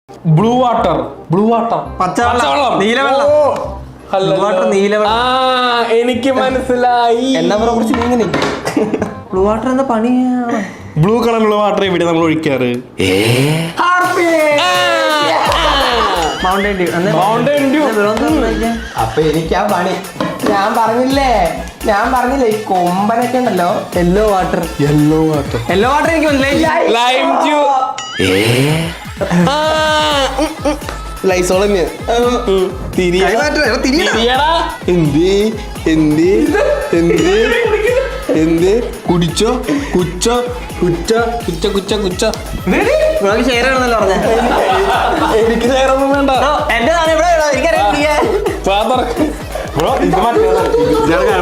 Blue water പച്ചവെള്ളം നീലവെള്ളം എനിക്ക് മനസ്സിലായി. എന്നാ കുറച്ച് നീങ്ങി ബ്ലൂ വാട്ടർ എന്താ പണിയാണ്? ബ്ലൂ കളറുള്ള വാട്ടർ ഇവിടെ നമ്മൾ ഒഴിക്കാറ്. Mountain Dew. അപ്പൊ എനിക്ക് ആ പണി ഞാൻ പറഞ്ഞില്ലേ ഈ കൊമ്പനൊക്കെ ഉണ്ടല്ലോ. യെല്ലോ വാട്ടർ എനിക്ക് മനസ്സിലായി. ലൈം ജ്യൂ. ലൈസോൾ തന്നെയാ. എന്ത് കുടിച്ചോ കുച്ചോ ഷെയർ ആണെന്നല്ലോ പറഞ്ഞ. എനിക്ക് ചേരൊന്നും വേണ്ട.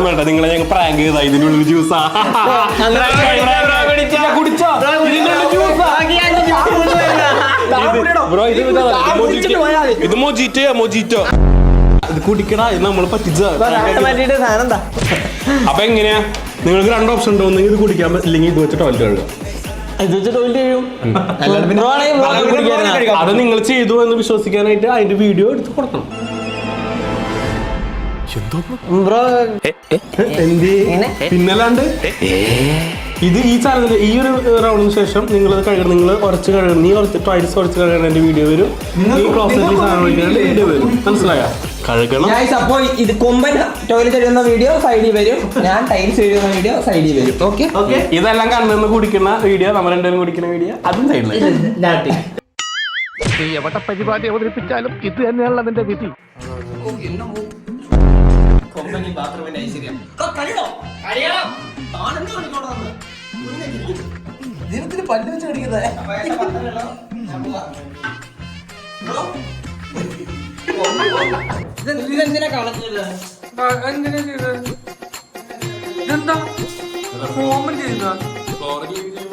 വേണ്ട നിങ്ങളെ ഞങ്ങൾ പ്രാങ്ക് ചെയ്താ ഇതിനുള്ളിൽ ജ്യൂസാ. ഇത് മൊജിറ്റോ ഇത് കുടിക്കണ ഇത് നമ്മള് പറ്റിച്ച. അപ്പൊ എങ്ങനെയാ നിങ്ങൾക്ക് 2 ഓപ്ഷൻ ഉണ്ടോ? ഒന്നെങ്കിൽ ഇത് കുടിക്കാൻ പറ്റില്ലെങ്കിൽ ഇത് വെച്ച് ടോയ്ലറ്റ് കഴുകുക. അത് നിങ്ങൾ ചെയ്തു എന്ന് വിശ്വസിക്കാനായിട്ട് അതിന്റെ വീഡിയോ എടുത്ത് കൊടുക്കണം. പിന്നല്ലാണ്ട് ഇത് ഈ ചാനലിൽ ഈ ഒരു റൗണ്ടിന് ശേഷം നിങ്ങൾ കഴുകണം. നിങ്ങൾ ഉറച്ച് കഴുകണം. നീ ടോയ്ലറ്റ്സ് ഉറച്ച് കഴുകണം. എന്റെ വീഡിയോ വരും. നീ ക്ലോസറ്റിൽ സാധനം വീഡിയോ വരും. മനസ്സിലായ? കഴുകണം. ഇത് കൊമ്പൻ ടോയ്ലറ്റ് കഴുകുന്ന വീഡിയോ സൈഡിൽ വരും. ഞാൻ ടൈൽസ് കഴുകുന്ന വീഡിയോ സൈഡിൽ വരും. ഓക്കെ. ഇതെല്ലാം കണ്ടെന്ന് കുടിക്കുന്ന വീഡിയോ, നമ്മൾ രണ്ടുപേരും കുടിക്കുന്ന വീഡിയോ അതും സൈഡിൽ. എവിടെ പരിപാടി അവതരിപ്പിച്ചാലും ഇത് തന്നെയാണല്ലോ അതിന്റെ വിധി. പല്ല് വെച്ച് കടിക്കുന്നത് ഇതെന്തിനാ കളഞ്ഞത്? ഇതെന്താ ഫോമൻ ചെയ്യുന്ന പറയണം.